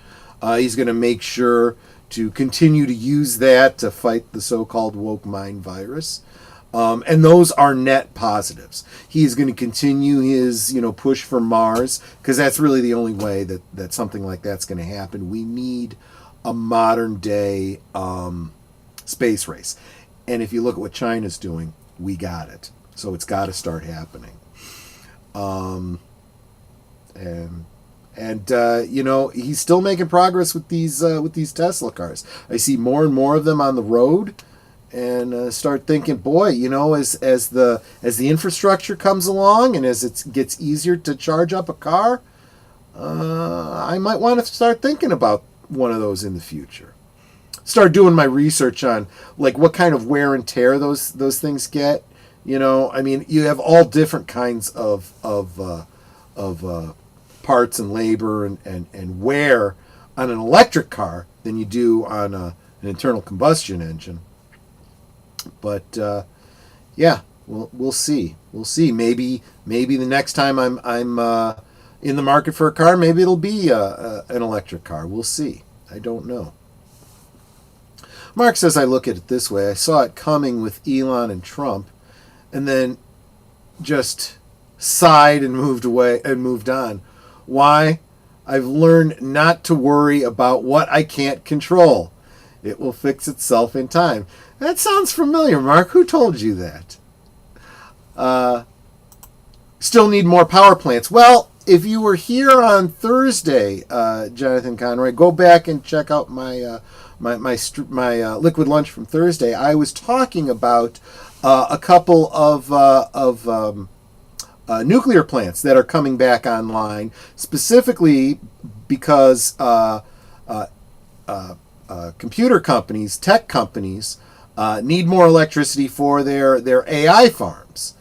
He's going to make sure to continue to use that to fight the so-called woke mind virus. And those are net positives. He's going to continue his, push for Mars, because that's really the only way that something like that's going to happen. We need a modern day space race. And if you look at what China's doing, we got it. So it's got to start happening. He's still making progress with these Tesla cars. I see more and more of them on the road, and start thinking, boy, as the infrastructure comes along and as it gets easier to charge up a car, I might want to start thinking about one of those in the future. Start doing my research on what kind of wear and tear those things get. You have all different kinds of parts and labor and wear on an electric car than you do on an internal combustion engine. But we'll see. We'll see. Maybe the next time I'm in the market for a car, maybe it'll be an electric car. We'll see. I don't know. Mark says I look at it this way. I saw it coming with Elon and Trump, and then just sighed and moved away and moved on. Why? I've learned not to worry about what I can't control. It will fix itself in time. That sounds familiar, Mark. Who told you that? Still need more power plants. Well, if you were here on Thursday, Jonathan Conroy, go back and check out my liquid lunch from Thursday. I was talking about a couple of nuclear plants that are coming back online, specifically because computer companies, tech companies, need more electricity for their AI farms.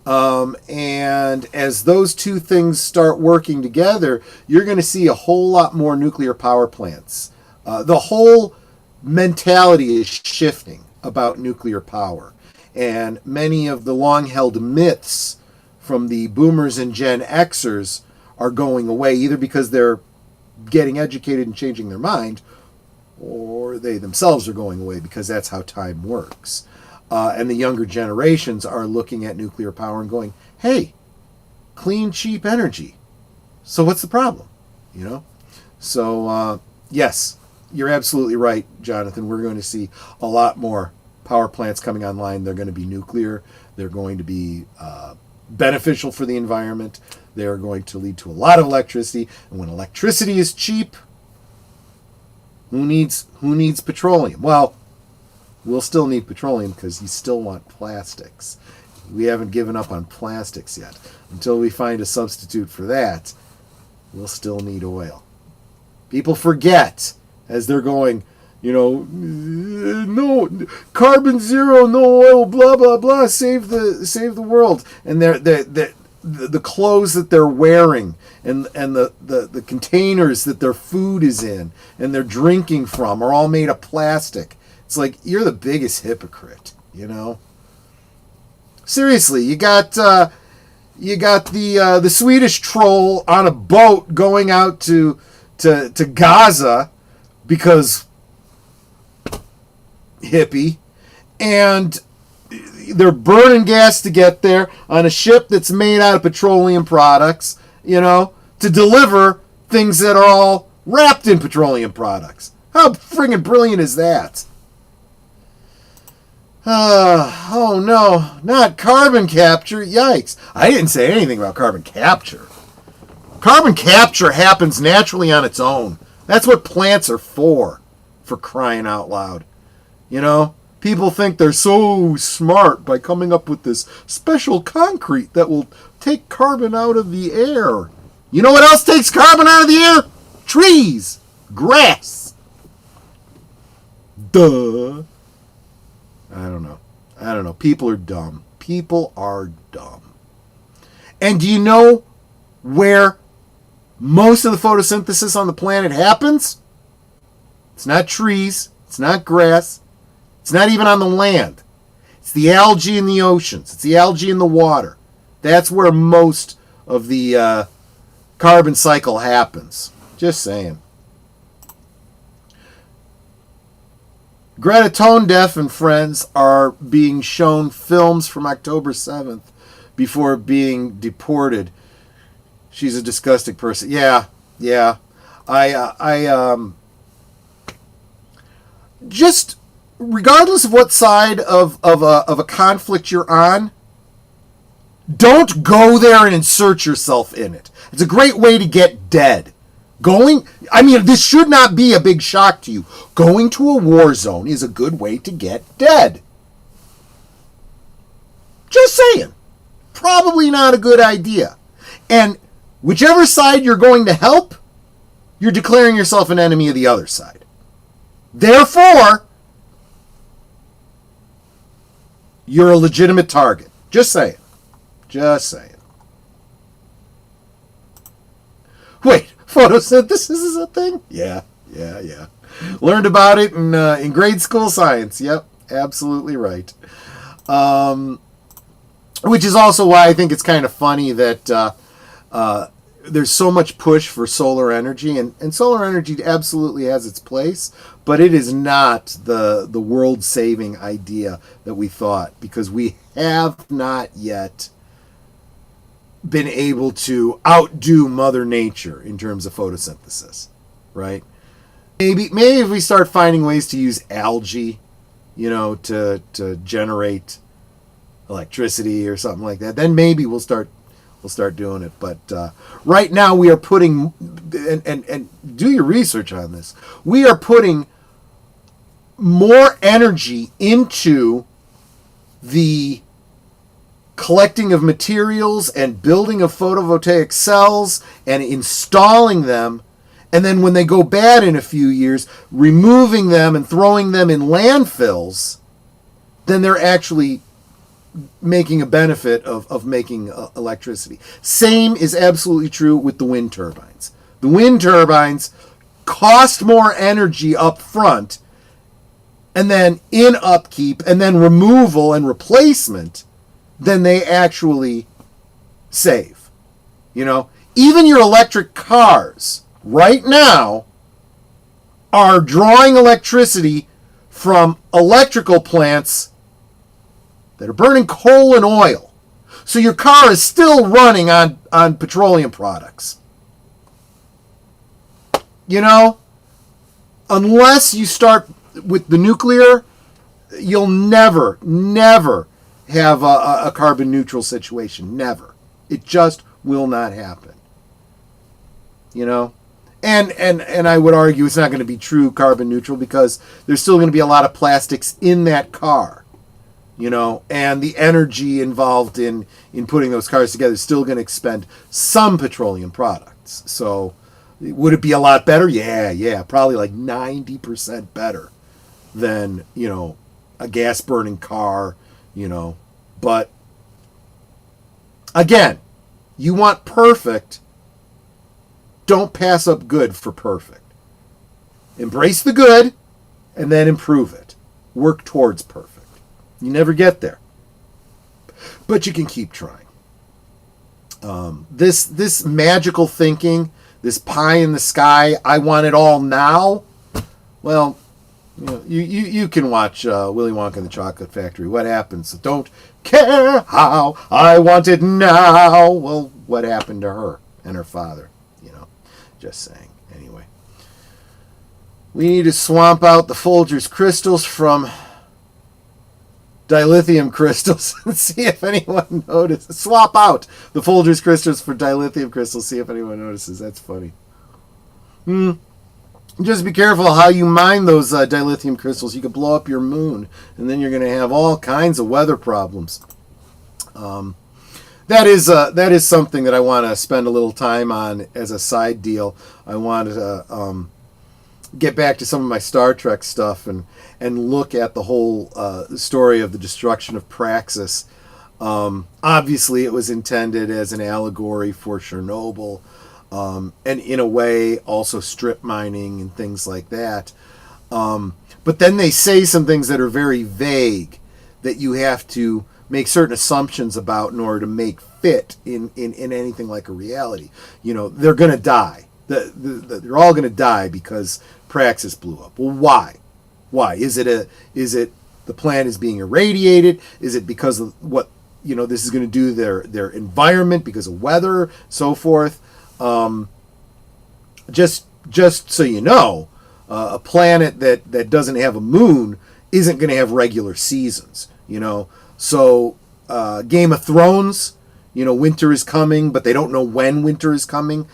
And as those two things start working together, you're going to see a whole lot more nuclear power plants. The whole mentality is shifting about nuclear power. And many of the long-held myths from the boomers and Gen Xers are going away, either because they're getting educated and changing their mind, or they themselves are going away because that's how time works. And the younger generations are looking at nuclear power and going, hey, clean, cheap energy. So what's the problem? You know? So, yes, you're absolutely right, Jonathan. We're going to see a lot more power plants coming online. They're going to be nuclear. They're going to be beneficial for the environment. They're going to lead to a lot of electricity. And when electricity is cheap, who needs petroleum? Well, we'll still need petroleum because you still want plastics. We haven't given up on plastics yet. Until we find a substitute for that, we'll still need oil. People forget as they're going, no, carbon zero, no oil, blah, blah, blah, save the world. And the clothes that they're wearing and the containers that their food is in and they're drinking from are all made of plastic. It's like, you're the biggest hypocrite, Seriously, you got the Swedish troll on a boat going out to Gaza because hippie, and they're burning gas to get there on a ship that's made out of petroleum products, to deliver things that are all wrapped in petroleum products. How friggin' brilliant is that? Oh no, not carbon capture. Yikes. I didn't say anything about carbon capture. Carbon capture happens naturally on its own. That's what plants are for crying out loud. People think they're so smart by coming up with this special concrete that will take carbon out of the air. You know what else takes carbon out of the air? Trees. Grass. Duh. I don't know. People are dumb. People are dumb. And do you know where most of the photosynthesis on the planet happens? It's not trees. It's not grass. It's not even on the land. It's the algae in the oceans. It's the algae in the water. That's where most of the carbon cycle happens. Just saying. Greta Tone Deaf and friends are being shown films from October 7th before being deported. She's a disgusting person. Yeah. Just regardless of what side of a conflict you're on, don't go there and insert yourself in it. It's a great way to get dead. This should not be a big shock to you. Going to a war zone is a good way to get dead. Just saying. Probably not a good idea. And whichever side you're going to help, you're declaring yourself an enemy of the other side. Therefore, you're a legitimate target. Just saying. Wait, photosynthesis is a thing? Yeah. Learned about it in grade school science. Yep, absolutely right. Which is also why I think it's kind of funny that there's so much push for solar energy, and solar energy absolutely has its place, but it is not the world-saving idea that we thought, because we have not yet been able to outdo Mother Nature in terms of photosynthesis, right? Maybe if we start finding ways to use algae, to generate electricity or something like that, then maybe we'll start doing it. But right now we are putting, and do your research on this, we are putting more energy into the collecting of materials and building of photovoltaic cells and installing them, and then when they go bad in a few years, removing them and throwing them in landfills, then they're actually making a benefit of making electricity. Same is absolutely true with the wind turbines. The wind turbines cost more energy up front, and then in upkeep and then removal and replacement than they actually save. Even your electric cars right now are drawing electricity from electrical plants that are burning coal and oil. So your car is still running on petroleum products. Unless you start with the nuclear, you'll never have a carbon neutral situation. Never. It just will not happen. And I would argue it's not going to be true carbon neutral, because there's still going to be a lot of plastics in that car, and the energy involved in putting those cars together is still going to expend some petroleum products. So would it be a lot better? Yeah, probably like 90% better than, a gas burning car, but again, you want perfect. Don't pass up good for perfect. Embrace the good and then improve it. Work towards perfect. You never get there, but you can keep trying. This magical thinking, this pie in the sky, I want it all now. Well, you can watch Willy Wonka and the Chocolate Factory. What happens? Don't care how, I want it now. Well, what happened to her and her father? Just saying. Anyway, we need to swamp out the Folgers crystals from dilithium crystals and see if anyone notices. Swap out the Folgers crystals for dilithium crystals. See if anyone notices. That's funny. Just be careful how you mine those dilithium crystals. You could blow up your moon, and then you're going to have all kinds of weather problems. That is something that I want to spend a little time on as a side deal. I want to get back to some of my Star Trek stuff and look at the whole story of the destruction of Praxis. Obviously, it was intended as an allegory for Chernobyl, and in a way also strip mining and things like that. But then they say some things that are very vague that you have to make certain assumptions about in order to make fit in anything like a reality. They're going to die. They're all going to die because Praxis blew up. Well, why? Why? Is it the planet is being irradiated? Is it because of what this is going to do their environment, because of weather, so forth? Just so you know, a planet that doesn't have a moon isn't going to have regular seasons. So Game of Thrones, winter is coming, but they don't know when winter is coming.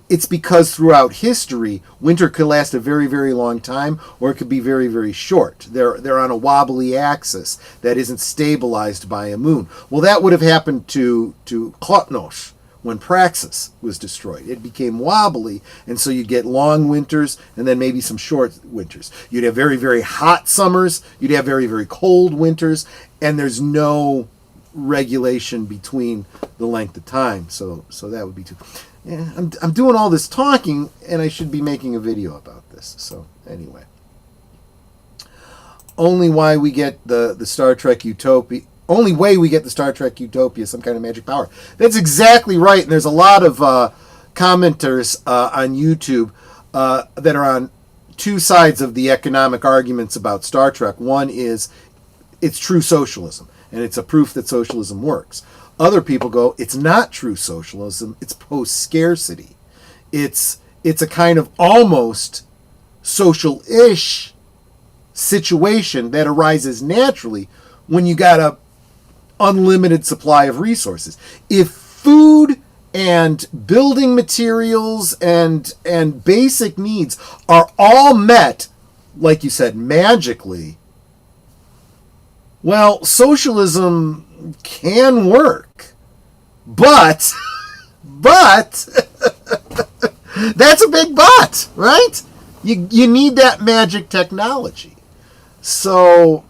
It's because throughout history, winter could last a very, very long time, or it could be very, very short. They're on a wobbly axis that isn't stabilized by a moon. Well, that would have happened to Klotnos when Praxis was destroyed. It became wobbly, and so you get long winters and then maybe some short winters. You'd have very, very hot summers. You'd have very, very cold winters, and there's no regulation between the length of time. So that would be too... Yeah, I'm doing all this talking, and I should be making a video about this. So anyway, only way we get the Star Trek Utopia, some kind of magic power. That's exactly right. And there's a lot of commenters on YouTube that are on two sides of the economic arguments about Star Trek. One is it's true socialism, and it's a proof that socialism works. Other people go, it's not true socialism, it's post-scarcity. It's a kind of almost social-ish situation that arises naturally when you got a unlimited supply of resources. If food and building materials and basic needs are all met, like you said, magically, well, socialism can work. But that's a big but, right? You need that magic technology. So,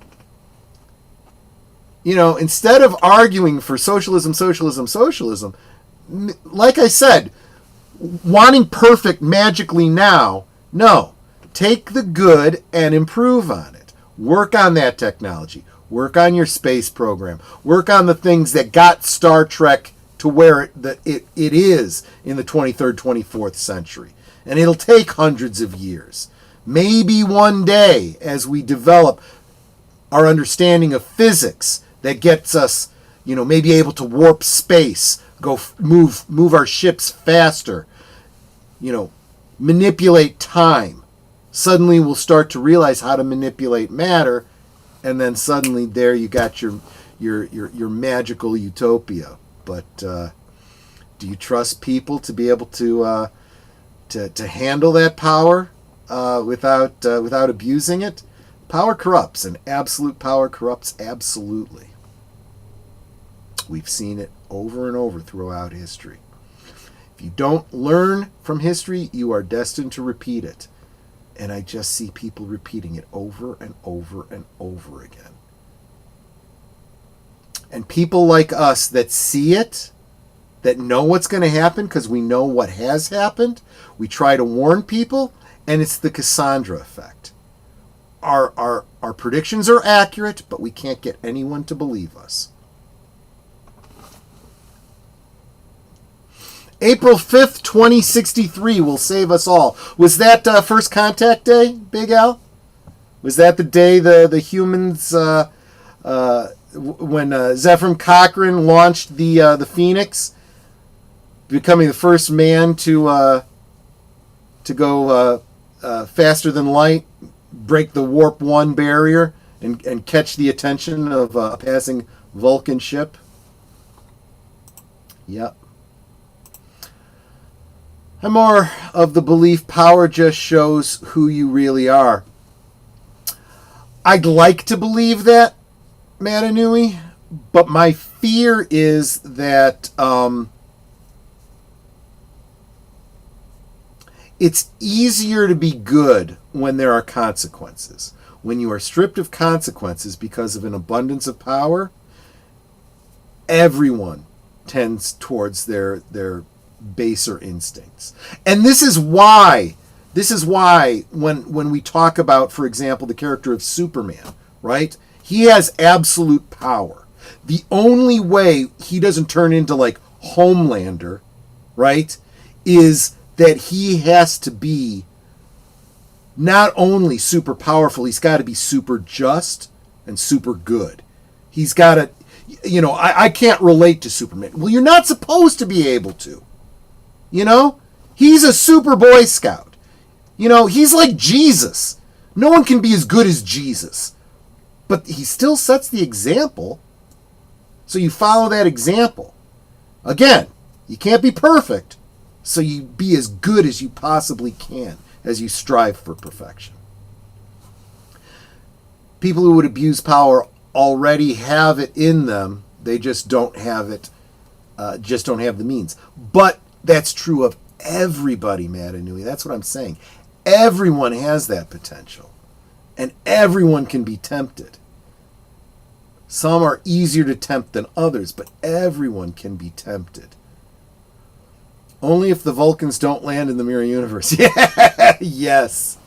instead of arguing for socialism, like I said, wanting perfect magically now, no. Take the good and improve on it. Work on that technology. Work on your space program. Work on the things that got Star Trek to where it is in the 23rd, 24th century. And it'll take hundreds of years. Maybe one day, as we develop our understanding of physics that gets us, maybe able to warp space, move our ships faster, manipulate time. Suddenly we'll start to realize how to manipulate matter, and then suddenly there you got your magical utopia. But do you trust people to be able to handle that power without abusing it? Power corrupts, and absolute power corrupts absolutely. We've seen it over and over throughout history. If you don't learn from history, you are destined to repeat it. And I just see people repeating it over and over and over again. And people like us that see it, that know what's going to happen because we know what has happened, we try to warn people, and it's the Cassandra effect. Our predictions are accurate, but we can't get anyone to believe us. April 5th, 2063 will save us all. Was that First Contact Day, Big Al? Was that the day the humans, when Zefram Cochrane launched the Phoenix, becoming the first man to go faster than light, break the Warp 1 barrier, and catch the attention of a passing Vulcan ship? Yep. I'm more of the belief power just shows who you really are. I'd like to believe that, Matanui, but my fear is that it's easier to be good when there are consequences. When you are stripped of consequences because of an abundance of power, everyone tends towards their baser instincts. And this is why when we talk about, for example, the character of Superman, right? He has absolute power. The only way he doesn't turn into like Homelander, right, is that he has to be not only super powerful, he's got to be super just and super good. He's got to, I can't relate to Superman. Well, you're not supposed to be able to. He's a super Boy Scout. He's like Jesus. No one can be as good as Jesus. But he still sets the example. So you follow that example. Again, you can't be perfect. So you be as good as you possibly can as you strive for perfection. People who would abuse power already have it in them. They just don't have it, just don't have the means. But that's true of everybody, Matanui. That's what I'm saying. Everyone has that potential. And everyone can be tempted. Some are easier to tempt than others, but everyone can be tempted. Only if the Vulcans don't land in the mirror universe. Yeah, yes.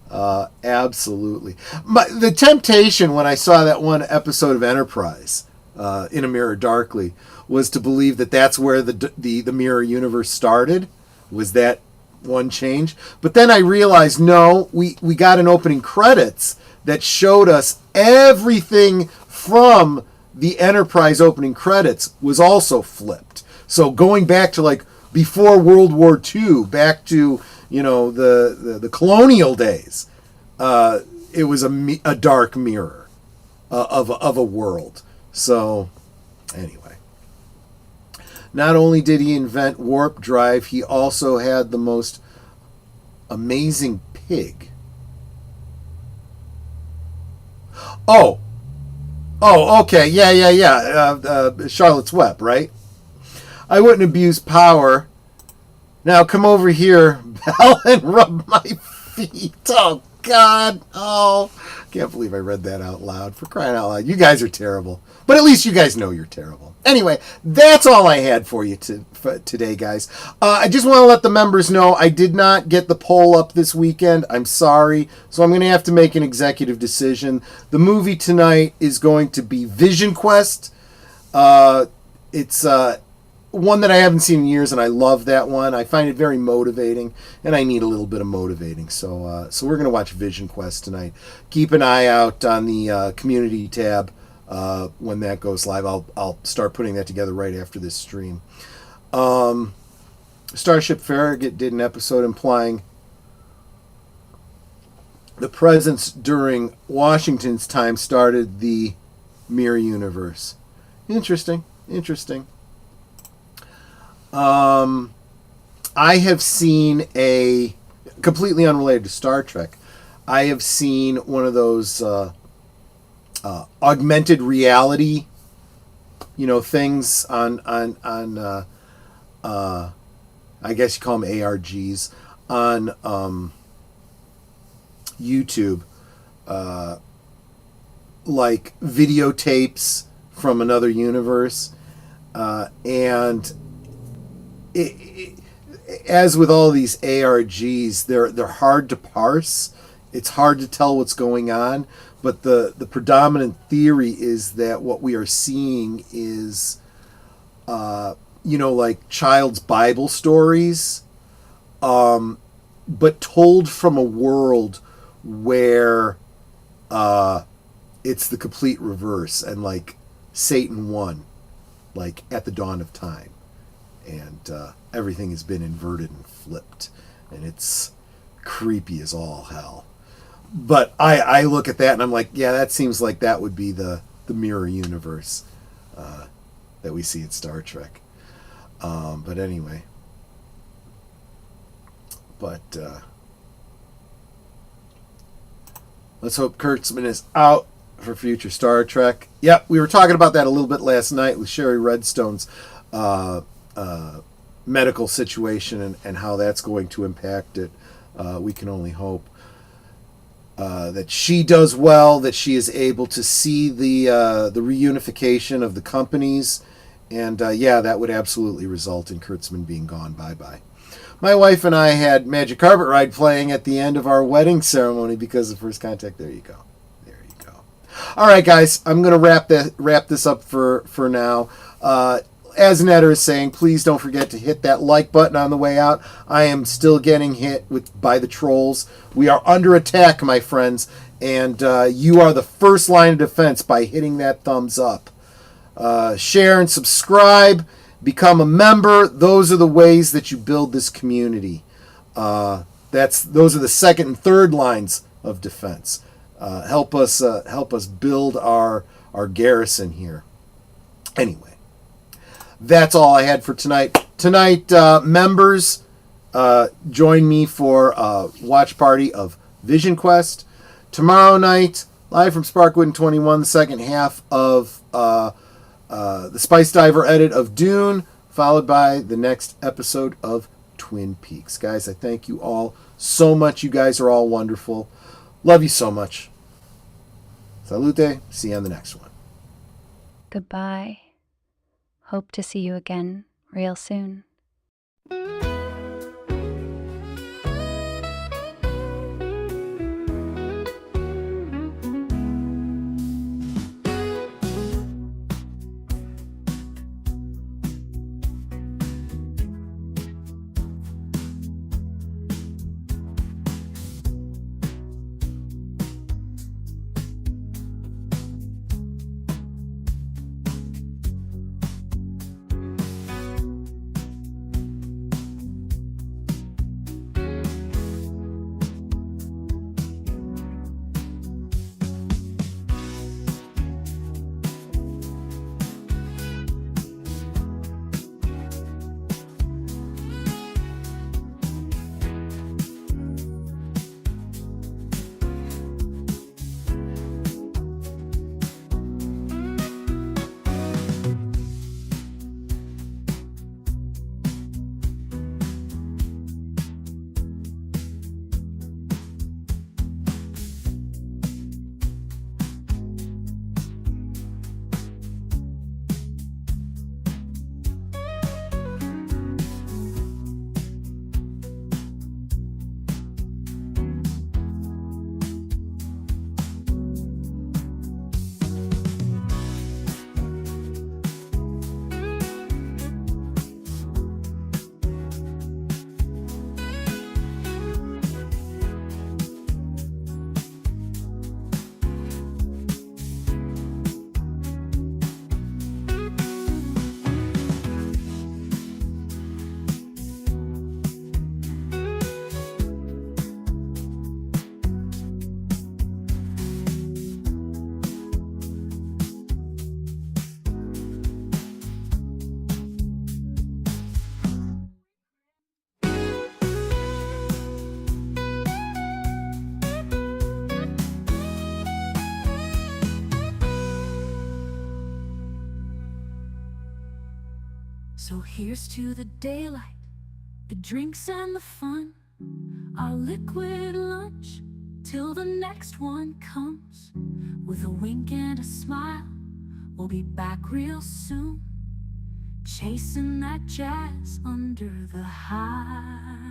Absolutely. The temptation when I saw that one episode of Enterprise, In a Mirror Darkly, was to believe that that's where the mirror universe started. Was that one change. But then I realized, no, we got an opening credits that showed us everything from the Enterprise opening credits was also flipped. So going back to like before World War II, back to, the colonial days, it was a dark mirror of a world. So anyway, not only did he invent warp drive, he also had the most amazing pig. Oh, okay, yeah. Charlotte's Web, right? I wouldn't abuse power. Now come over here, Belle, and rub my feet. Oh, God. Oh, can't believe I read that out loud. For crying out loud. You guys are terrible. But at least you guys know you're terrible. Anyway, that's all I had for you today, guys. I just want to let the members know I did not get the poll up this weekend. I'm sorry. So I'm going to have to make an executive decision. The movie tonight is going to be Vision Quest. It's one that I haven't seen in years, and I love that one. I find it very motivating, and I need a little bit of motivating. So we're going to watch Vision Quest tonight. Keep an eye out on the community tab when that goes live. I'll start putting that together right after this stream. Starship Farragut did an episode implying the presence during Washington's time started the mirror universe. Interesting. I have seen a completely unrelated to Star Trek. I have seen one of those augmented reality, things on I guess you call them ARGs on YouTube, like videotapes from another universe, and as with all these ARGs, they're hard to parse. It's hard to tell what's going on, but the predominant theory is that what we are seeing is, like child's Bible stories, but told from a world where it's the complete reverse, and like Satan won, like at the dawn of time. And everything has been inverted and flipped, and it's creepy as all hell. But I look at that and I'm like, yeah, that seems like that would be the mirror universe that we see in Star Trek. But anyway, let's hope Kurtzman is out for future Star Trek. Yep, we were talking about that a little bit last night with Sherry Redstone's medical situation and how that's going to impact it. We can only hope that she does well, that she is able to see the reunification of the companies, and that would absolutely result in Kurtzman being gone. Bye-bye. My wife and I had Magic Carpet Ride playing at the end of our wedding ceremony because of First Contact. There you go. All right, guys, I'm going to wrap this up for now. As Netter is saying, please don't forget to hit that like button on the way out. I am still getting hit by the trolls. We are under attack, my friends, and you are the first line of defense by hitting that thumbs up. Share and subscribe. Become a member. Those are the ways that you build this community. Those are the second and third lines of defense. Help us build our garrison here. Anyway. That's all I had for tonight. Tonight, members, join me for a watch party of Vision Quest. Tomorrow night, live from Sparkwood 21, the second half of the Spice Diver edit of Dune, followed by the next episode of Twin Peaks. Guys, I thank you all so much. You guys are all wonderful. Love you so much. Salute. See you on the next one. Goodbye. Hope to see you again real soon. So here's to the daylight, the drinks and the fun, our liquid lunch till the next one comes. With a wink and a smile, we'll be back real soon, chasing that jazz under the high